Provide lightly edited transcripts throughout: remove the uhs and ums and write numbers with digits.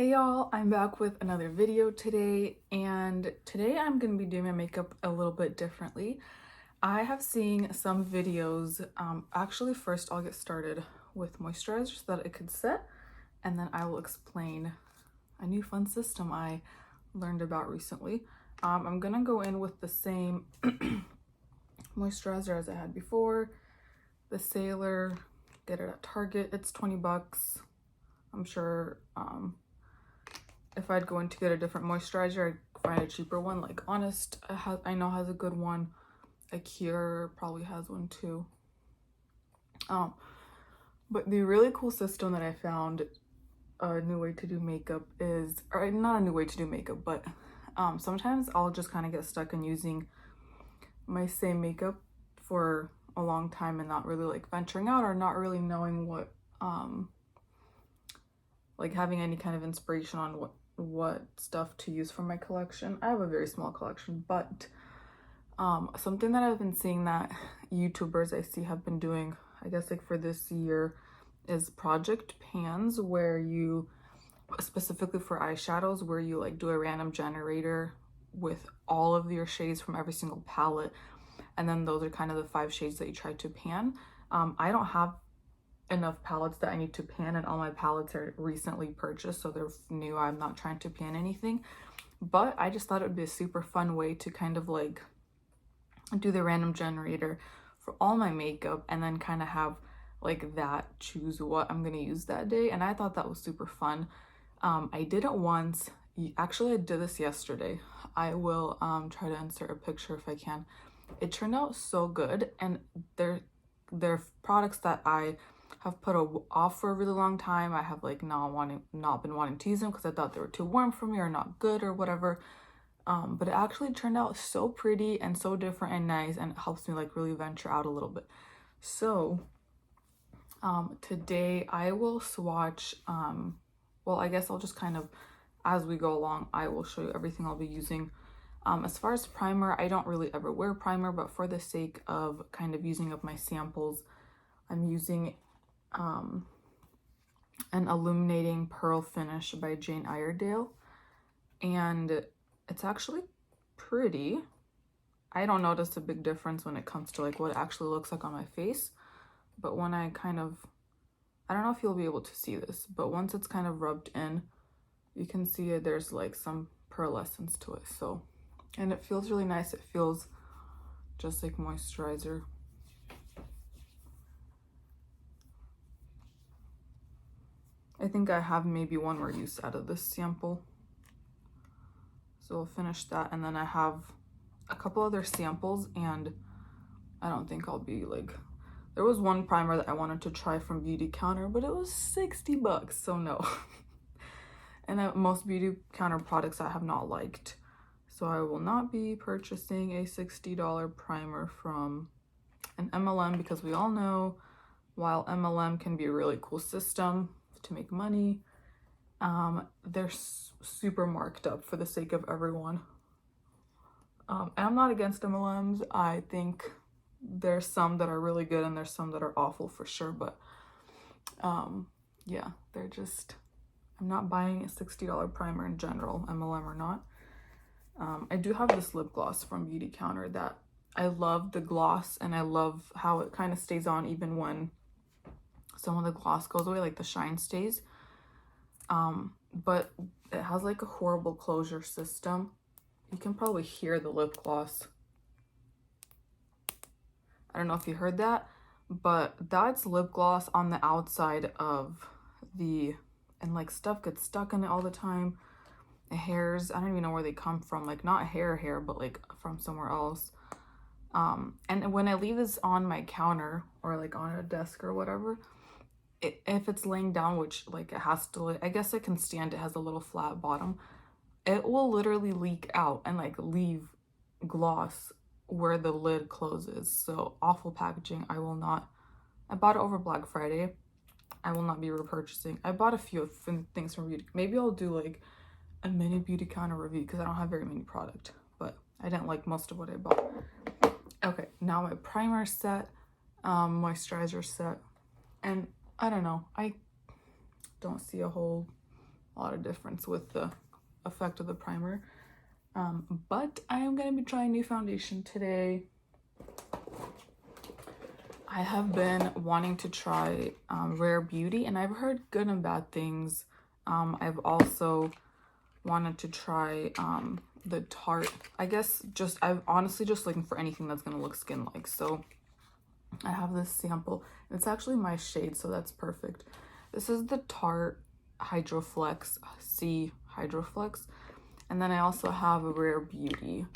Hey y'all, I'm back with another video today, and today I'm going to be doing my makeup a little bit differently. I have seen some videos. Actually, first I'll get started with moisturizers so that it could set, and then I will explain a new fun system I learned about recently. I'm going to go in with the same moisturizer as I had before, the Sailor. Get it at Target. It's 20 bucks. I'm sure if I'd go in to get a different moisturizer, I'd find a cheaper one. Like Honest, I know has a good one. Cure probably has one too. But the really cool system that I found, a new way to do makeup is, or not a new way to do makeup, but sometimes I'll just kind of get stuck in using my same makeup for a long time and not really like venturing out or not really knowing what like having any kind of inspiration on what stuff to use for my collection. I have a very small collection, but something that I've been seeing that YouTubers I see have been doing, I guess like for this year, is project pans, where you, specifically for eyeshadows, where you like do a random generator with all of your shades from every single palette, and then those are kind of the 5 shades that you try to pan. I don't have enough palettes that I need to pan, and all my palettes are recently purchased, so they're new. I'm not trying to pan anything, but I just thought it would be a super fun way to kind of like do the random generator for all my makeup and then kind of have like that choose what I'm gonna use that day. And I thought that was super fun. I did it once. Actually, I did this yesterday. I will try to insert a picture if I can. It turned out so good, and they're products that I have put off for a really long time. I have like not been wanting to use them because I thought they were too warm for me or not good or whatever. But it actually turned out so pretty and so different and nice, and it helps me like really venture out a little bit. So today I will swatch, well, I guess I'll just kind of, as we go along, I will show you everything I'll be using. As far as primer, I don't really ever wear primer, but for the sake of kind of using up my samples, I'm using an illuminating pearl finish by Jane Iredale, and it's actually pretty. I don't notice a big difference when it comes to like what it actually looks like on my face, but when I kind of, I don't know if you'll be able to see this, but once it's kind of rubbed in, you can see it, there's like some pearlescence to it. So, and it feels really nice. It feels just like moisturizer. I think I have maybe one more use out of this sample. So I'll finish that, and then I have a couple other samples, and I don't think I'll be like, there was one primer that I wanted to try from Beauty Counter, but it was 60 bucks, so no. And most Beauty Counter products I have not liked. So I will not be purchasing a $60 primer from an MLM, because we all know, while MLM can be a really cool system to make money, they're super marked up for the sake of everyone. And I'm not against MLMs. I think there's some that are really good and there's some that are awful for sure, but yeah, they're just, I'm not buying a $60 primer in general, MLM or not. I do have this lip gloss from Beauty Counter that I love the gloss, and I love how it kind of stays on even when some of the gloss goes away, like the shine stays. But it has like a horrible closure system. You can probably hear the lip gloss. I don't know if you heard that, but that's lip gloss on the outside of the, and like stuff gets stuck in it all the time. Hairs, I don't even know where they come from, like not hair, but like from somewhere else. And when I leave this on my counter or like on a desk or whatever, if it's laying down, which like it has to, I guess it can stand, it has a little flat bottom, it will literally leak out and like leave gloss where the lid closes. So awful packaging. I will not, I bought it over Black Friday. I will not be repurchasing. I bought a few things from Beauty. Maybe I'll do like a mini Beauty Counter review because I don't have very many product, but I didn't like most of what I bought. Okay, now my primer set, moisturizer set, and I don't know, I don't see a whole a lot of difference with the effect of the primer. But I am going to be trying new foundation today. I have been wanting to try Rare Beauty, and I've heard good and bad things. I've also wanted to try the Tarte. I guess I'm honestly just looking for anything that's going to look skin-like. So I have this sample. It's actually my shade, so that's perfect. This is the Tarte Hydroflex C Hydroflex. And then I also have a Rare Beauty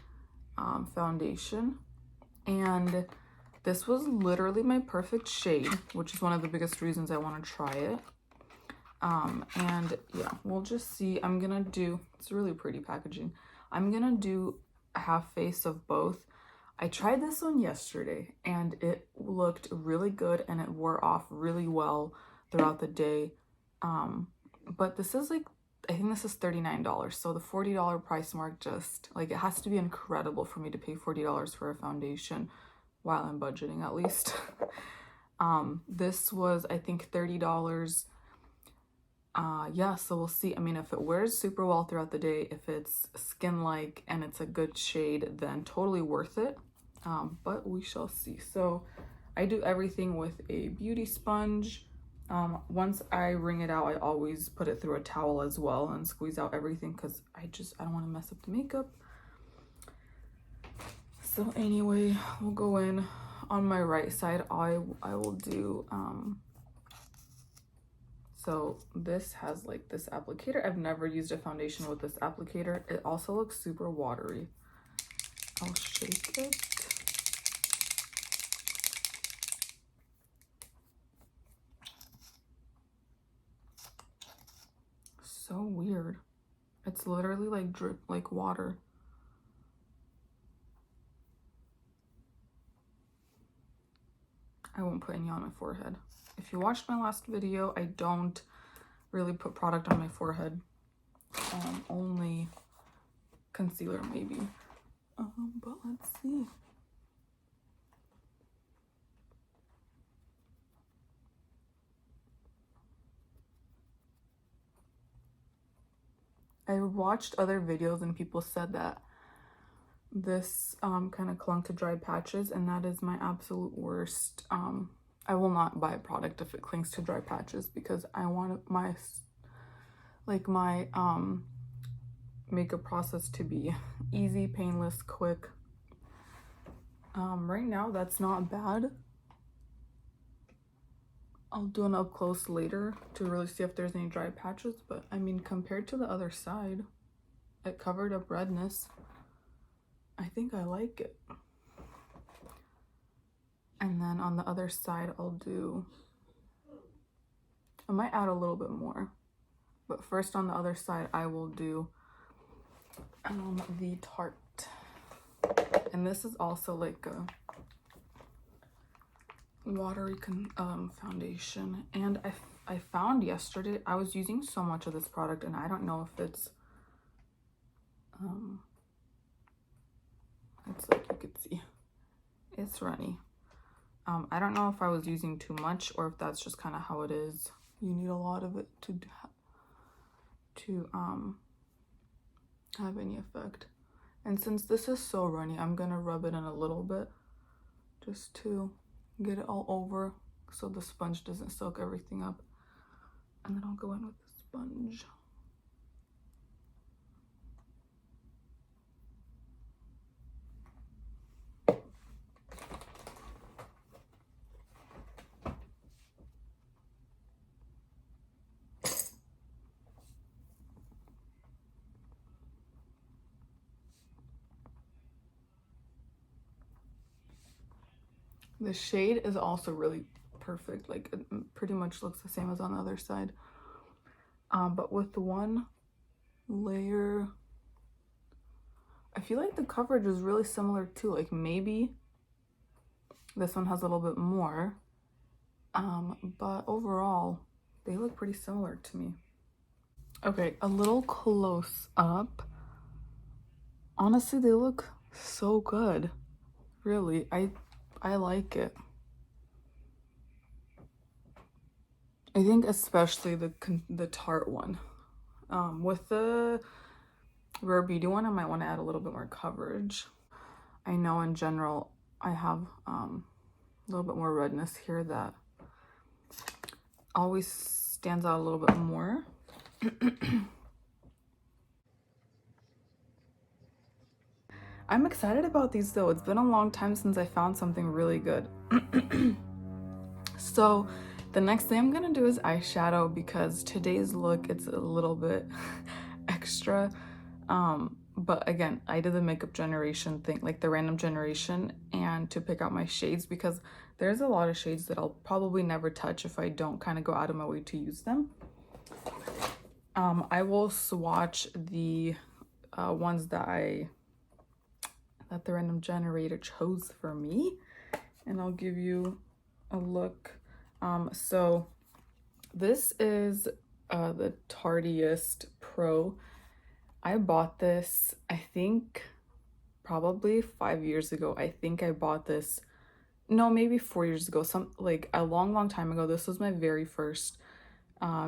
foundation. And this was literally my perfect shade, which is one of the biggest reasons I want to try it. And yeah, we'll just see. I'm gonna do, it's really pretty packaging. I'm gonna do a half face of both. I tried this one yesterday and it looked really good and it wore off really well throughout the day. But this is like, I think this is $39. So the $40 price mark, just like, it has to be incredible for me to pay $40 for a foundation while I'm budgeting at least. This was, I think, $30. Yeah, so we'll see. I mean, if it wears super well throughout the day, if it's skin-like and it's a good shade, then totally worth it. But we shall see. So I do everything with a beauty sponge. Once I wring it out, I always put it through a towel as well and squeeze out everything because I don't want to mess up the makeup. So anyway, we'll go in on my right side. I will do so this has like this applicator. I've never used a foundation with this applicator. It also looks super watery. I'll shake it. So weird. It's literally like drip, like water. I won't put any on my forehead. If you watched my last video, I don't really put product on my forehead. Only concealer maybe. But let's see. I watched other videos and people said that this kind of clung to dry patches, and that is my absolute worst. I will not buy a product if it clings to dry patches because I want my makeup process to be easy, painless, quick. Right now that's not bad. I'll do an up close later to really see if there's any dry patches, but I mean, compared to the other side, it covered up redness. I think I like it. And then on the other side, I might add a little bit more. But first on the other side, I will do the Tarte. And this is also like a watery foundation. And I found yesterday, I was using so much of this product and I don't know if it's like you could see, it's runny. I don't know if I was using too much or if that's just kind of how it is. You need a lot of it to have any effect. And since this is so runny, I'm gonna rub it in a little bit just to get it all over so the sponge doesn't soak everything up. And then I'll go in with the sponge. The shade is also really perfect. Like, it pretty much looks the same as on the other side. But with one layer, I feel like the coverage is really similar too. Like, maybe this one has a little bit more. But overall, they look pretty similar to me. Okay, a little close up. Honestly, they look so good. Really, I like it. I think especially the Tarte one. With the Rare Beauty one, I might want to add a little bit more coverage. I know in general I have a little bit more redness here that always stands out a little bit more. I'm excited about these though. It's been a long time since I found something really good. So the next thing I'm gonna do is eyeshadow, because today's look, it's a little bit extra. But again, I did the makeup generation thing, like the random generation, and to pick out my shades, because there's a lot of shades that I'll probably never touch if I don't kind of go out of my way to use them. I will swatch the ones that the random generator chose for me, and I'll give you a look. So this is the Tarteist Pro. I bought this, I think, probably 5 years ago. I think I bought this, no, maybe 4 years ago, like a long time ago. This was my very first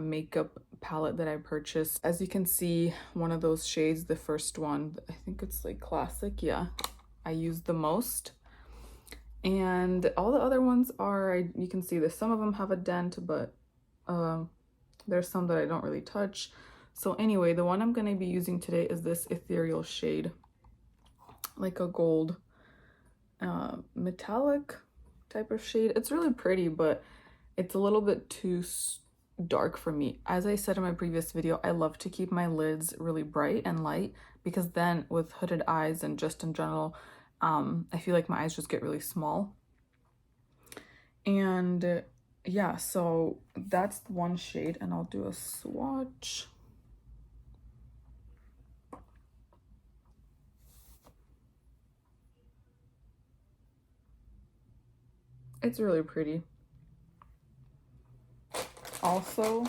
makeup palette that I purchased. As you can see, one of those shades, the first one, I think it's like classic, yeah, I used the most. And all the other ones are, you can see this, some of them have a dent, but there's some that I don't really touch. So anyway, the one I'm going to be using today is this ethereal shade, like a gold metallic type of shade. It's really pretty, but it's a little bit too dark for me. As I said in my previous video, I love to keep my lids really bright and light, because then with hooded eyes and just in general, I feel like my eyes just get really small. And yeah, so that's one shade, and I'll do a swatch. It's really pretty. Also,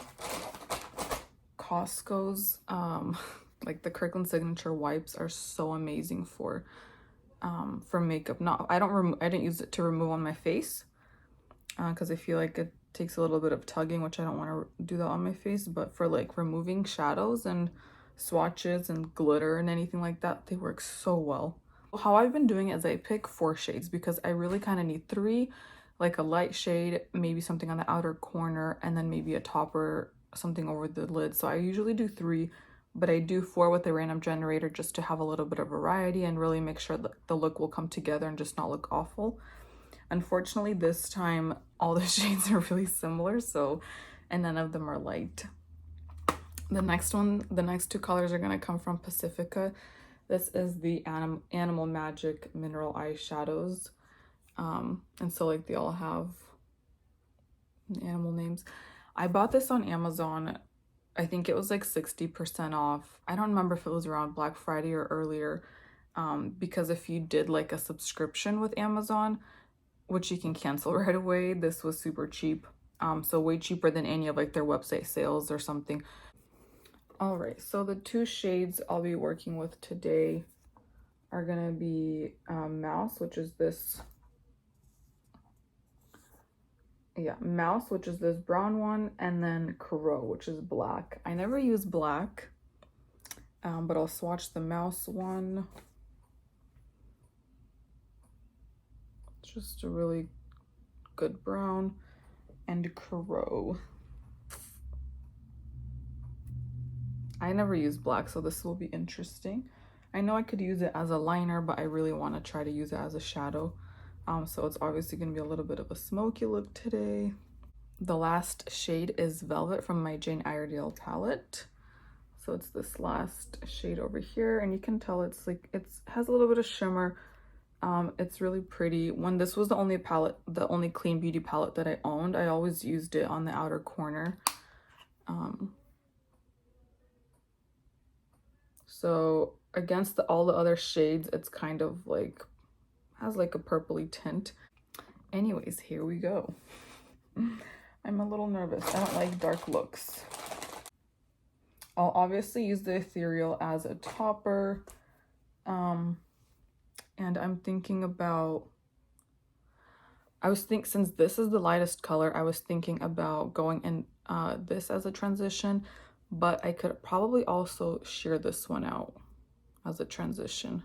Costco's like the Kirkland Signature wipes are so amazing for makeup. I didn't use it to remove on my face, because I feel like it takes a little bit of tugging, which I don't want to do that on my face. But for like removing shadows and swatches and glitter and anything like that, they work so well. How I've been doing it is I pick 4 shades, because I really kind of need 3, like a light shade, maybe something on the outer corner, and then maybe a topper, something over the lid. So I usually do 3, but I do 4 with the random generator, just to have a little bit of variety and really make sure that the look will come together and just not look awful. Unfortunately, this time all the shades are really similar, so, and none of them are light. The next 2 colors are going to come from Pacifica. This is the Animal Magic Mineral Eyeshadows. And so like they all have animal names. I bought this on Amazon. I think it was like 60% off. I don't remember if it was around Black Friday or earlier, because if you did like a subscription with Amazon, which you can cancel right away, this was super cheap. So way cheaper than any of like their website sales or something. All right, so the 2 shades I'll be working with today are gonna be Mouse, which is this, yeah, Mouse, which is this brown one, and then Crow, which is black. I never use black, but I'll swatch the Mouse one. It's just a really good brown. And Crow. I never use black, so this will be interesting. I know I could use it as a liner, but I really want to try to use it as a shadow. So it's obviously going to be a little bit of a smoky look today. The last shade is Velvet from my Jane Iredale palette. So it's this last shade over here, and you can tell it has a little bit of shimmer. It's really pretty. When this was the only clean beauty palette that I owned, I always used it on the outer corner. So against all the other shades, it's kind of like, has like a purpley tint. Anyways, here we go. I'm a little nervous. I don't like dark looks. I'll obviously use the ethereal as a topper. And I'm thinking about, since this is the lightest color, I was thinking about going in this as a transition, but I could probably also shear this one out as a transition.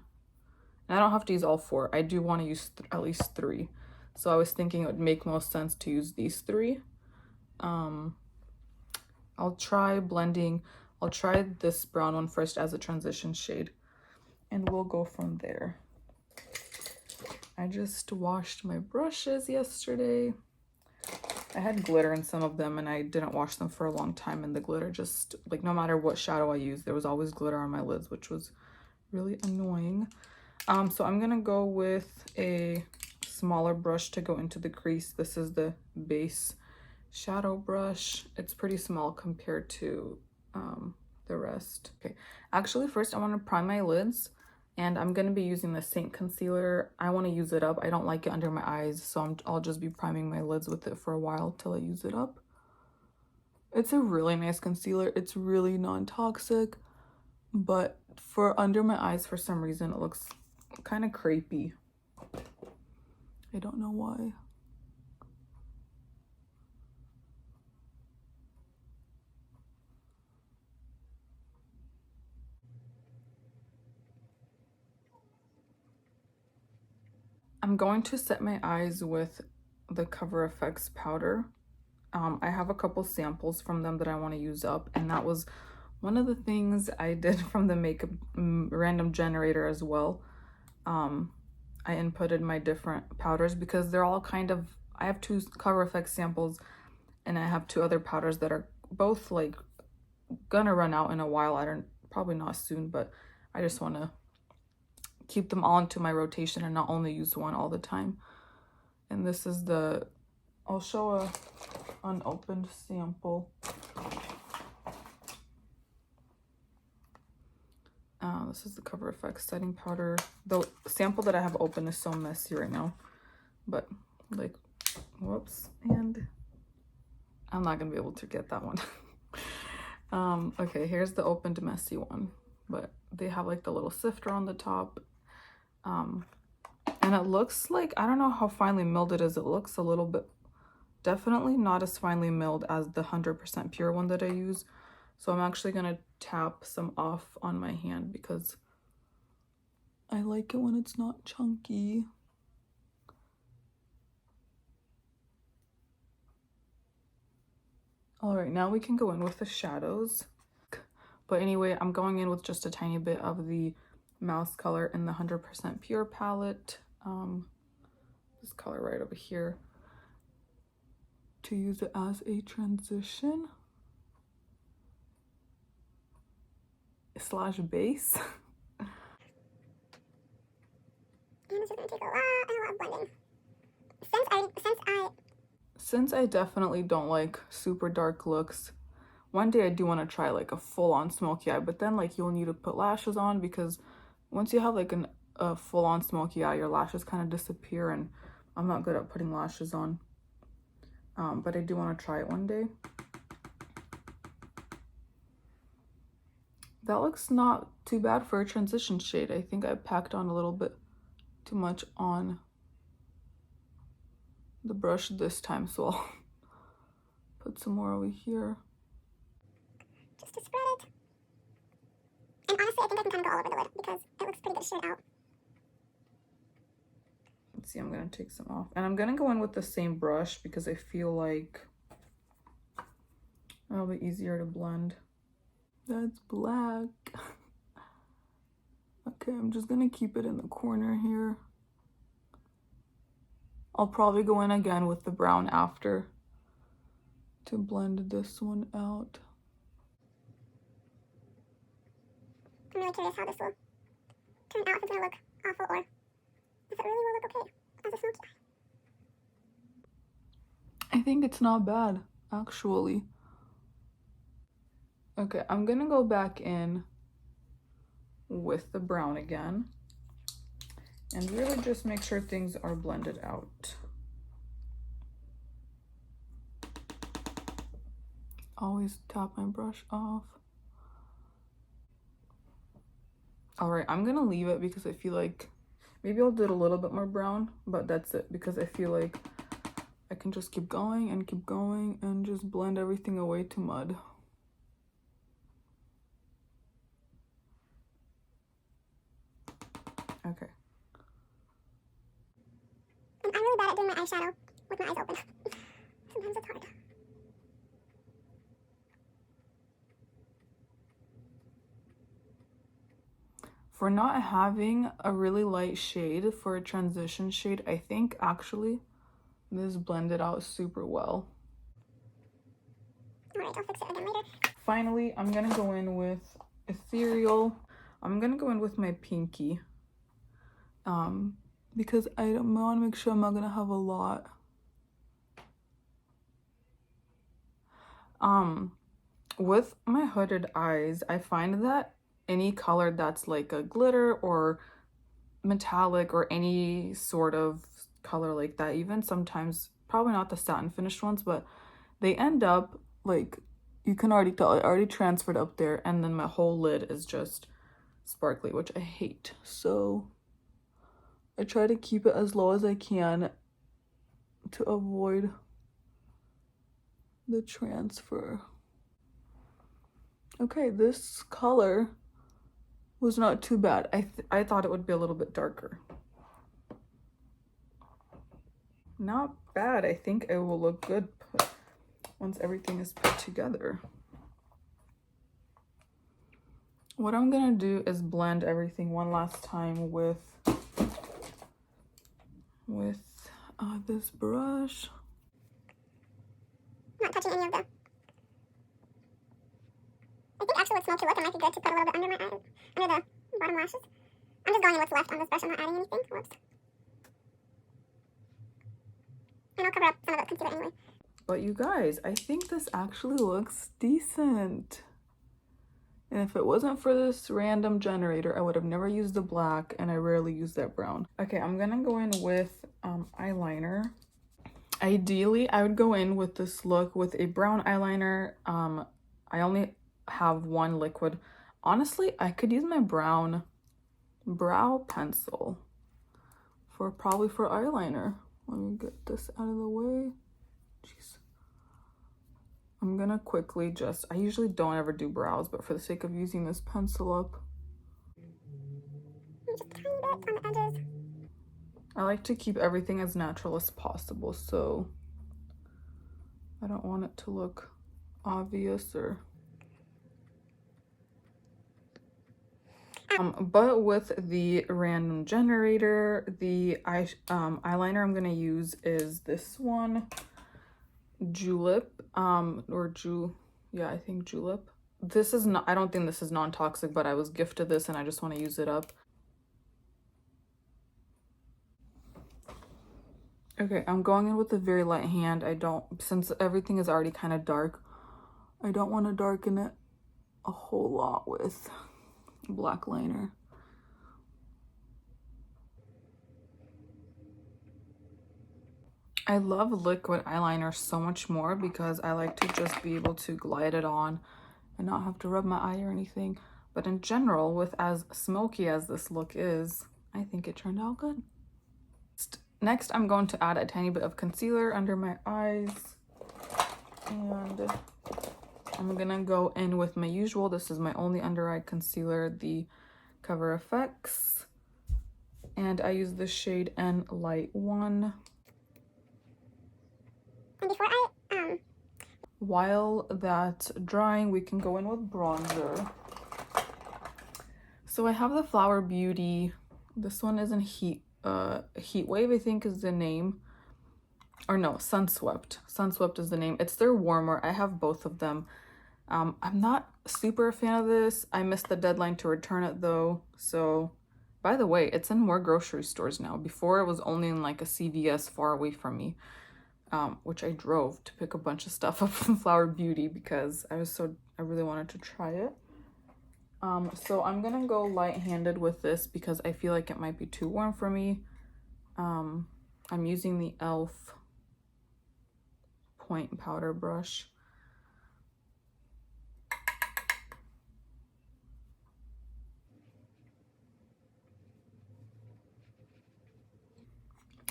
And I don't have to use all 4. I do want to use at least 3. So I was thinking it would make most sense to use these 3. I'll try blending. I'll try this brown one first as a transition shade, and we'll go from there. I just washed my brushes yesterday. I had glitter in some of them and I didn't wash them for a long time, and the glitter just, like, no matter what shadow I used, there was always glitter on my lids, which was really annoying. So I'm gonna go with a smaller brush to go into the crease. This is the base shadow brush. It's pretty small compared to the rest. Okay, actually first I want to prime my lids, and I'm going to be using the Saint concealer. I want to use it up. I don't like it under my eyes, so I'll just be priming my lids with it for a while till I use it up. It's a really nice concealer. It's really non-toxic, but for under my eyes, for some reason it looks kind of crepey. I don't know why. I'm going to set my eyes with the Cover FX powder. I have a couple samples from them that I want to use up, and that was one of the things I did from the makeup random generator as well. I inputted my different powders because they're all kind of, I have 2 Cover FX samples and I have 2 other powders that are both like gonna run out in a while. I don't, probably not soon, but I just want to keep them all into my rotation and not only use one all the time. And this is the, I'll show a unopened sample. This is the Cover FX setting powder. The sample that I have open is so messy right now, but like, whoops, and I'm not gonna be able to get that one. Okay, here's the opened messy one, but they have like the little sifter on the top. And it looks like, I don't know how finely milled it is. It looks a little bit, definitely not as finely milled as the 100% pure one that I use. So I'm actually gonna tap some off on my hand because I like it when it's not chunky. All right, now we can go in with the shadows. But anyway, I'm going in with just a tiny bit of the Mouse color in the 100% pure palette. This color right over here, to use it as a transition slash base. And this is going to take a lot of blending. Since I definitely don't like super dark looks, one day I do want to try like a full-on smoky eye, but then like you'll need to put lashes on, because once you have like a full-on smoky eye, your lashes kind of disappear, and I'm not good at putting lashes on. But I do want to try it one day. That looks not too bad for a transition shade. I think I packed on a little bit too much on the brush this time, so I'll put some more over here. Just to spread it. And honestly, I think I can kind of go all over the lid because it looks pretty good shared out. Let's see, I'm going to take some off. And I'm going to go in with the same brush because I feel like it'll be easier to blend. That's black. Okay, I'm just going to keep it in the corner here. I'll probably go in again with the brown after to blend this one out. I'm really curious how this will turn out, if it's going to look awful or if it really will look okay as a smoky eye. I think it's not bad, actually. Okay, I'm gonna go back in with the brown again and really just make sure things are blended out. Always tap my brush off. All right, I'm gonna leave it because I feel like maybe I'll do it a little bit more brown, but that's it, because I feel like I can just keep going and just blend everything away to mud. Okay. And I'm really bad at doing my eyeshadow with my eyes open. Sometimes it's hard. For not having a really light shade for a transition shade, I think actually this blended out super well. Alright, I'll fix it again later. Finally, I'm gonna go in with Ethereal. I'm gonna go in with my pinky. Because I want to make sure I'm not gonna have a lot. With my hooded eyes, I find that any color that's like a glitter or metallic or any sort of color like that, even sometimes, probably not the satin finished ones, but they end up like, you can already tell it already transferred up there, and then my whole lid is just sparkly, which I hate. So I try to keep it as low as I can to avoid the transfer. Okay, this color was not too bad. I thought it would be a little bit darker. Not bad. I think it will look good once everything is put together. What I'm gonna do is blend everything one last time with this brush. Not touching any of the... I think actually with smoky look, it might be good to put a little bit under my eye, under the bottom lashes. I'm just going in what's left on this brush. I'm not adding anything. Whoops. And I'll cover up some of the concealer anyway. But you guys, I think this actually looks decent. And if it wasn't for this random generator, I would have never used the black, and I rarely use that brown. Okay, I'm gonna go in with eyeliner. Ideally, I would go in with this look with a brown eyeliner. I only have one liquid. Honestly, I could use my brown brow pencil probably for eyeliner. Let me get this out of the way. Jeez. I'm gonna quickly just, I usually don't ever do brows, but for the sake of using this pencil up, Just a tiny bit on the edges. I like to keep everything as natural as possible, so I don't want it to look obvious or but with the random generator, the eyeliner I'm gonna use is this one, Julep, yeah, I think Julep. This is not, I don't think this is non-toxic, but I was gifted this and I just want to use it up. Okay, I'm going in with a very light hand. Since everything is already kind of dark, I don't want to darken it a whole lot with black liner. I love liquid eyeliner so much more because I like to just be able to glide it on and not have to rub my eye or anything. But in general, with as smoky as this look is, I think it turned out good. Next, I'm going to add a tiny bit of concealer under my eyes. And I'm gonna go in with my usual, this is my only under eye concealer, the Cover FX. And I use the shade N Light 1. And before While that's drying, we can go in with bronzer. So I have the Flower Beauty. This one is in Heat Wave, I think is the name. Or no, Sunswept. Sunswept is the name. It's their warmer. I have both of them. I'm not super a fan of this. I missed the deadline to return it though. So, by the way, it's in more grocery stores now. Before it was only in like a CVS far away from me. Which I drove to pick a bunch of stuff up from Flower Beauty because I really wanted to try it. So I'm gonna go light-handed with this because I feel like it might be too warm for me. I'm using the e.l.f. point powder brush.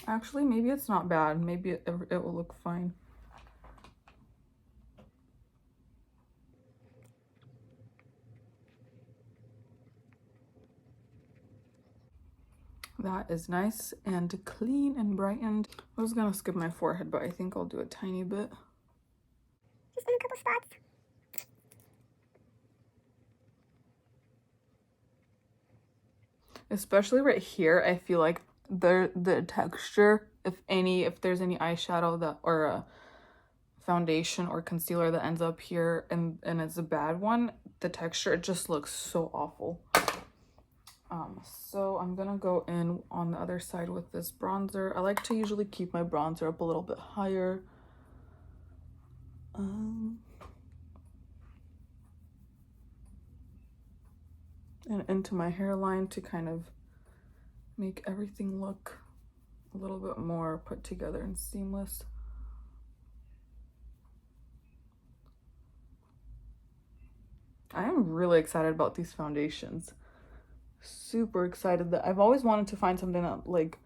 Actually, maybe it's not bad. Maybe it will look fine. That is nice and clean and brightened. I was gonna skip my forehead, but I think I'll do a tiny bit. Just in a couple spots. Especially right here, I feel like the texture, if there's any eyeshadow that or a foundation or concealer that ends up here and it's a bad one, the texture, it just looks so awful. So I'm gonna go in on the other side with this bronzer. I like to usually keep my bronzer up a little bit higher. And into my hairline to kind of make everything look a little bit more put together and seamless. I am really excited about these foundations. Super excited that I've always wanted to find something that like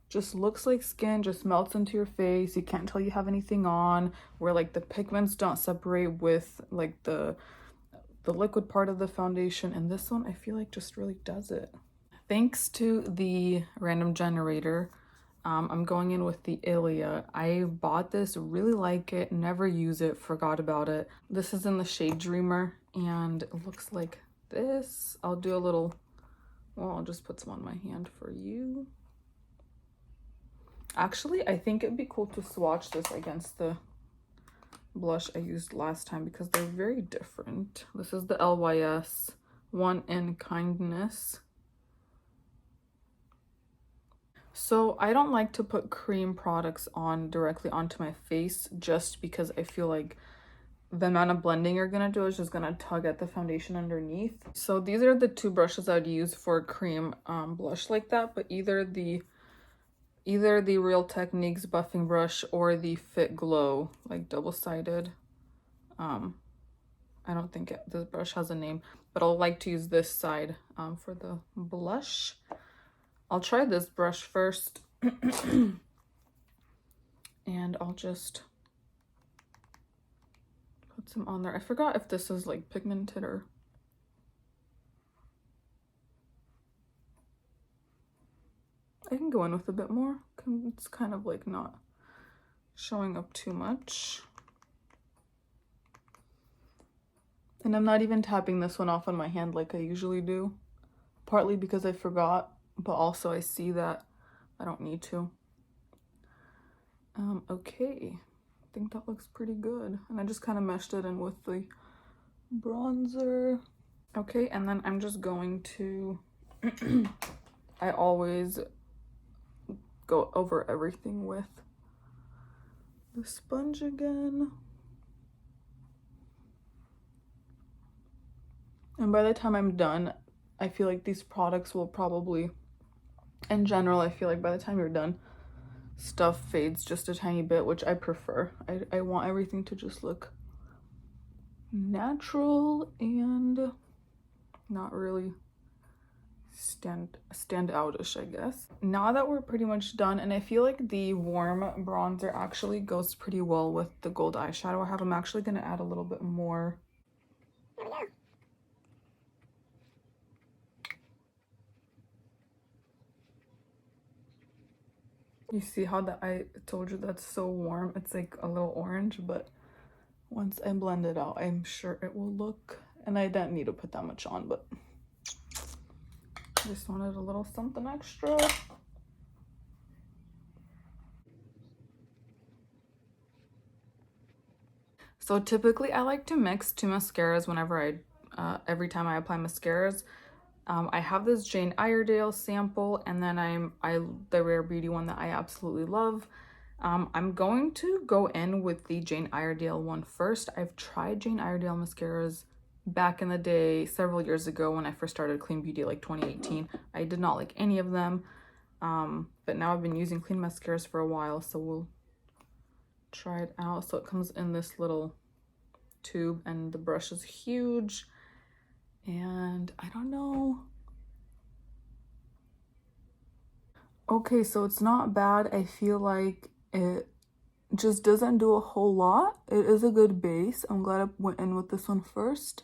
just looks like skin, just melts into your face. You can't tell you have anything on, where like the pigments don't separate with like the liquid part of the foundation. And this one I feel like just really does it. Thanks to the random generator, I'm going in with the Ilia. I bought this, really like it, never use it, forgot about it. This is in the shade Dreamer and it looks like this. I'll do a little, well, I'll just put some on my hand for you. Actually, I think it'd be cool to swatch this against the blush I used last time because they're very different. This is the LYS One in Kindness. So I don't like to put cream products on directly onto my face just because I feel like the amount of blending you're gonna do is just gonna tug at the foundation underneath. So these are the two brushes I'd use for a cream blush like that, but either the Real Techniques buffing brush or the Fit Glow, like double-sided. I don't think this brush has a name, but I'll like to use this side for the blush. I'll try this brush first and I'll just put some on there. I forgot if this is like pigmented or... I can go in with a bit more. It's kind of like not showing up too much. And I'm not even tapping this one off on my hand like I usually do. Partly because I forgot, but also I see that I don't need to. Okay, I think that looks pretty good. And I just kind of meshed it in with the bronzer. Okay, and then I'm just going to, I always go over everything with the sponge again. And by the time I'm done, I feel like these products will probably, in general, I feel like by the time you're done, stuff fades just a tiny bit, which I prefer. I want everything to just look natural and not really stand outish, I guess. Now that we're pretty much done, and I feel like the warm bronzer actually goes pretty well with the gold eyeshadow I have. I'm actually going to add a little bit more. There we go. You see how I told you that's so warm? It's like a little orange, but once I blend it out, I'm sure it will look, and I didn't need to put that much on, but I just wanted a little something extra. So typically I like to mix two mascaras whenever every time I apply mascaras. I have this Jane Iredale sample, and then the Rare Beauty one that I absolutely love. I'm going to go in with the Jane Iredale one first. I've tried Jane Iredale mascaras back in the day, several years ago when I first started Clean Beauty, like 2018. I did not like any of them, but now I've been using clean mascaras for a while, so we'll try it out. So it comes in this little tube, and the brush is huge. And I don't know. Okay, so it's not bad. I feel like it just doesn't do a whole lot. It is a good base. I'm glad I went in with this one first.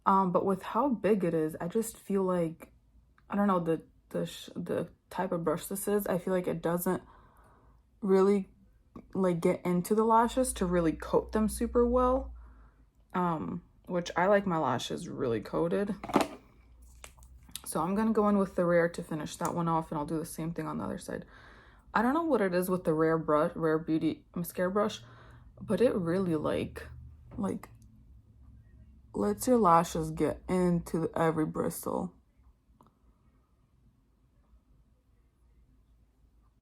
But with how big it is, I just feel like, I don't know, the type of brush this is, I feel like it doesn't really like get into the lashes to really coat them super well, which I like my lashes really coated. So I'm gonna go in with the Rare to finish that one off, and I'll do the same thing on the other side. I don't know what it is with the Rare Beauty mascara brush, but it really like lets your lashes get into every bristle.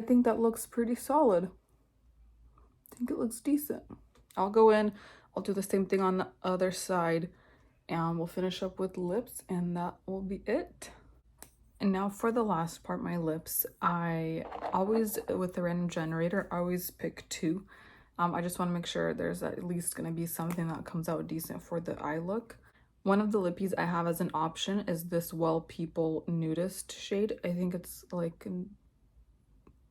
I think that looks pretty solid. I think it looks decent. I'll go in, I'll do the same thing on the other side, and we'll finish up with lips, and that will be it. And now for the last part, my lips. I always, with the random generator, I always pick two. I just want to make sure there's at least going to be something that comes out decent for the eye look. One of the lippies I have as an option is this Well People Nudist shade. I think it's like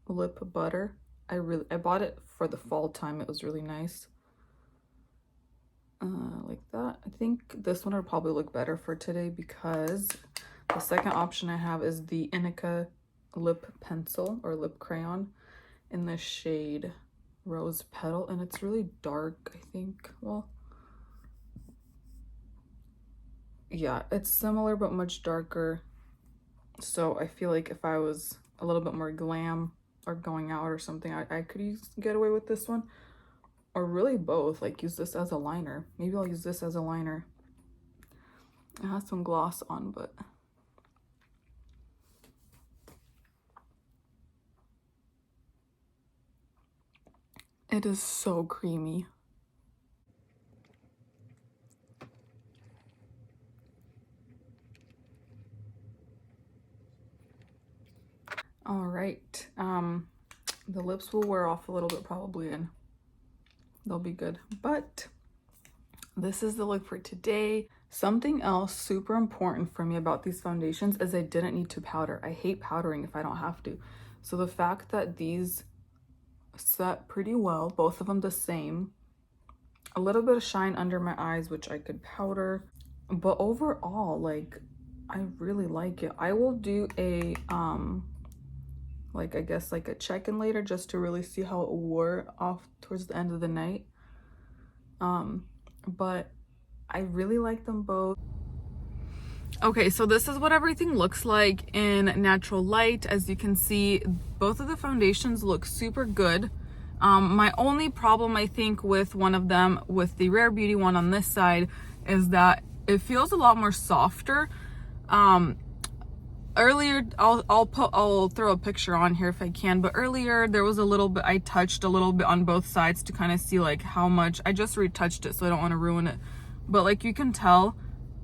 lip butter. I bought it for the fall time. It was really nice. Like that. I think this one would probably look better for today because the second option I have is the Inica lip pencil or lip crayon in the shade Rose Petal, and it's really dark, I think. Well, yeah, it's similar but much darker. So I feel like if I was a little bit more glam or going out or something, I could get away with this one. Or really both, like use this as a liner. Maybe I'll use this as a liner. It has some gloss on, but it is so creamy. All right, the lips will wear off a little bit probably, and they'll be good, but this is the look for today. Something else super important for me about these foundations is I didn't need to powder. I hate powdering if I don't have to. So the fact that these set pretty well, both of them the same, a little bit of shine under my eyes, which I could powder, but overall, like, I really like it. I will do a like, I guess like a check-in later just to really see how it wore off towards the end of the night. But I really like them both. Okay, so this is what everything looks like in natural light. As you can see, both of the foundations look super good. My only problem, I think, with one of them, with the Rare Beauty one on this side, is that it feels a lot more softer. Earlier, I'll throw a picture on here if I can, but earlier there was a little bit, I touched a little bit on both sides to kind of see like how much. I just retouched it, so I don't want to ruin it, but like you can tell,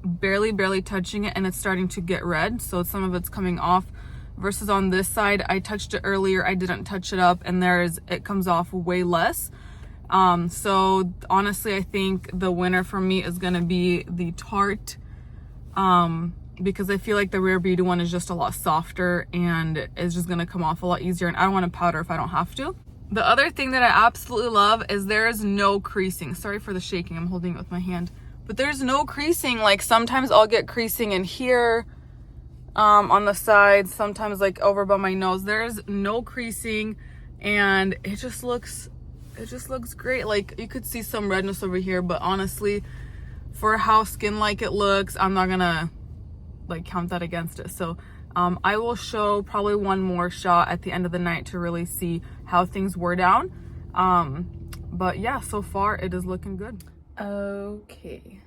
barely touching it, and it's starting to get red, so some of it's coming off, versus on this side I touched it earlier, I didn't touch it up, and it comes off way less. So honestly, I think the winner for me is gonna be the Tarte, because I feel like the Rare Beauty one is just a lot softer and it's just gonna come off a lot easier, and I don't want to powder if I don't have to. The other thing that I absolutely love is there is no creasing. Sorry for the shaking, I'm holding it with my hand. But there's no creasing. Like sometimes I'll get creasing in here, on the sides, sometimes like over by my nose. There's no creasing, and it just looks great. Like you could see some redness over here, but honestly, for how skin-like it looks, I'm not gonna like count that against it. So I will show probably one more shot at the end of the night to really see how things were down. But yeah, so far it is looking good. Okay,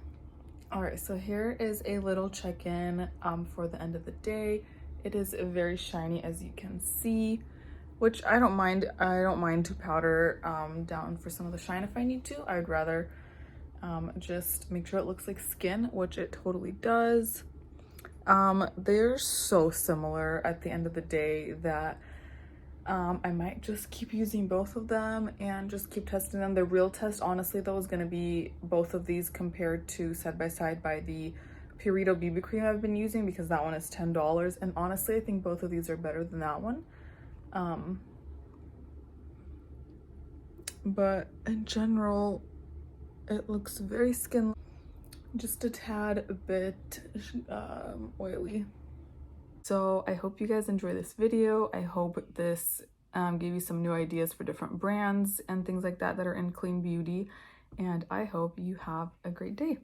all right, so here is a little check-in for the end of the day. It is very shiny, as you can see, which I don't mind. I don't mind to powder down for some of the shine if I need to. I would rather just make sure it looks like skin, which it totally does. They're so similar at the end of the day that I might just keep using both of them and just keep testing them. The real test, honestly, though, is going to be both of these compared to side by side by the Purito BB cream I've been using, because that one is $10, and honestly I think both of these are better than that one. But in general, it looks very skin, just a tad bit oily. So I hope you guys enjoy this video. I hope this gave you some new ideas for different brands and things like that that are in clean beauty. And I hope you have a great day.